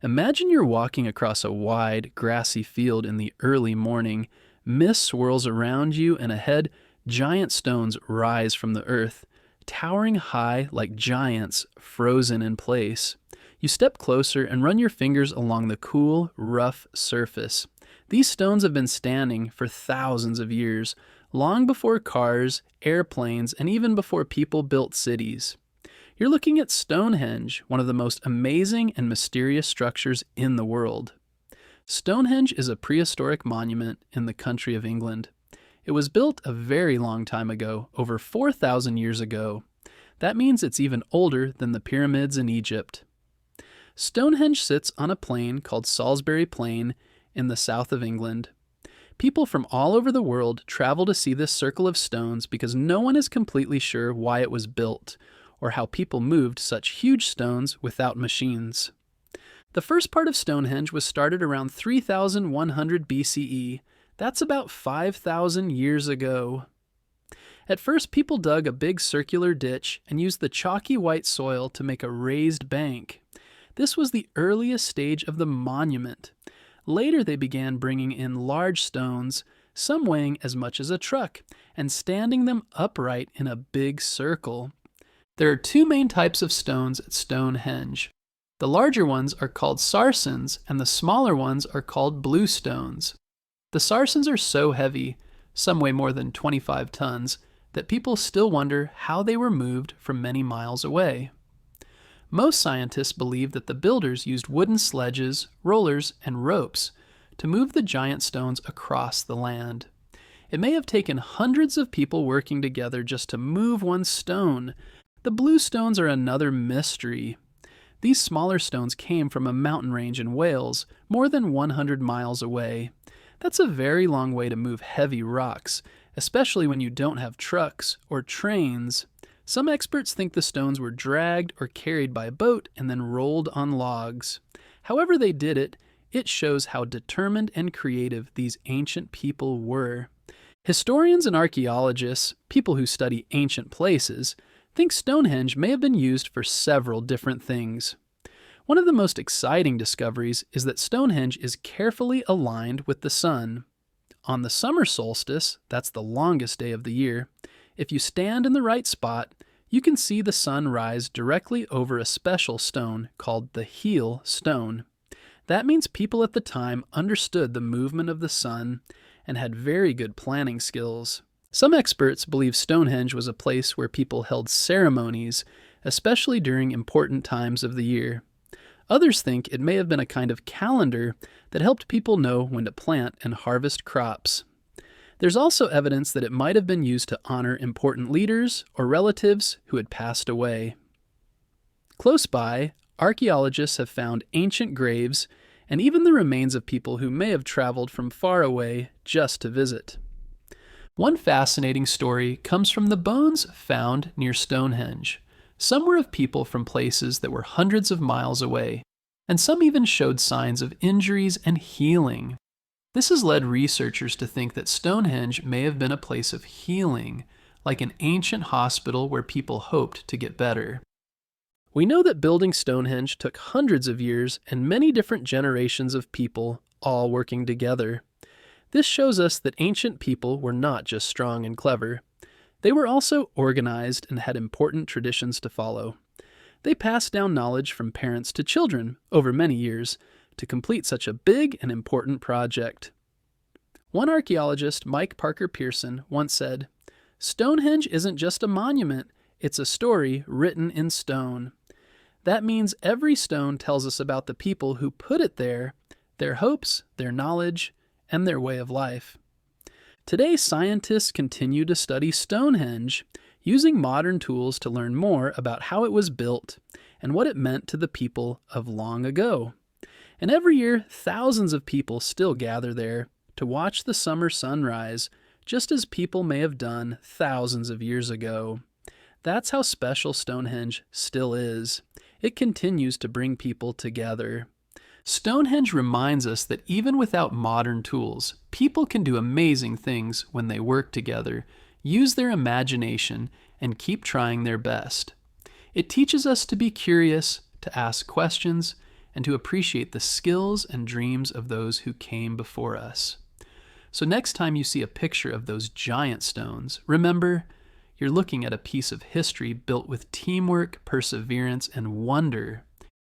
Imagine you're walking across a wide, grassy field in the early morning. Mist swirls around you, and ahead, giant stones rise from the earth, towering high like giants frozen in place. You step closer and run your fingers along the cool, rough surface. These stones have been standing for thousands of years, long before cars, airplanes, and even before people built cities. You're looking at Stonehenge, one of the most amazing and mysterious structures in the world. Stonehenge is a prehistoric monument in the country of England. It was built a very long time ago, over 4,000 years ago. That means it's even older than the pyramids in Egypt. Stonehenge sits on a plain called Salisbury Plain in the south of England. People from all over the world travel to see this circle of stones because no one is completely sure why it was built, or how people moved such huge stones without machines. The first part of Stonehenge was started around 3100 BCE. That's about 5,000 years ago. At first, people dug a big circular ditch and used the chalky white soil to make a raised bank. This was the earliest stage of the monument. Later, they began bringing in large stones, some weighing as much as a truck, and standing them upright in a big circle. There are two main types of stones at Stonehenge. The larger ones are called sarsens, and the smaller ones are called bluestones. The sarsens are so heavy, some weigh more than 25 tons, that people still wonder how they were moved from many miles away. Most scientists believe that the builders used wooden sledges, rollers, and ropes to move the giant stones across the land. It may have taken hundreds of people working together just to move one stone. The blue stones are another mystery. These smaller stones came from a mountain range in Wales, more than 100 miles away. That's a very long way to move heavy rocks, especially when you don't have trucks or trains. Some experts think the stones were dragged or carried by boat and then rolled on logs. However they did it, it shows how determined and creative these ancient people were. Historians and archaeologists, people who study ancient places, think Stonehenge may have been used for several different things. One of the most exciting discoveries is that Stonehenge is carefully aligned with the sun. On the summer solstice, that's the longest day of the year, if you stand in the right spot, you can see the sun rise directly over a special stone called the heel stone. That means people at the time understood the movement of the sun and had very good planning skills. Some experts believe Stonehenge was a place where people held ceremonies, especially during important times of the year. Others think it may have been a kind of calendar that helped people know when to plant and harvest crops. There's also evidence that it might have been used to honor important leaders or relatives who had passed away. Close by, archaeologists have found ancient graves and even the remains of people who may have traveled from far away just to visit. One fascinating story comes from the bones found near Stonehenge. Some were of people from places that were hundreds of miles away, and some even showed signs of injuries and healing. This has led researchers to think that Stonehenge may have been a place of healing, like an ancient hospital where people hoped to get better. We know that building Stonehenge took hundreds of years and many different generations of people all working together. This shows us that ancient people were not just strong and clever. They were also organized and had important traditions to follow. They passed down knowledge from parents to children over many years to complete such a big and important project. One archaeologist, Mike Parker Pearson, once said, "Stonehenge isn't just a monument, it's a story written in stone." That means every stone tells us about the people who put it there, their hopes, their knowledge, and their way of life. Today, scientists continue to study Stonehenge, using modern tools to learn more about how it was built and what it meant to the people of long ago. And every year, thousands of people still gather there to watch the summer sunrise, just as people may have done thousands of years ago. That's how special Stonehenge still is. It continues to bring people together. Stonehenge reminds us that even without modern tools, people can do amazing things when they work together, use their imagination, and keep trying their best. It teaches us to be curious, to ask questions, and to appreciate the skills and dreams of those who came before us. So next time you see a picture of those giant stones, remember, you're looking at a piece of history built with teamwork, perseverance, and wonder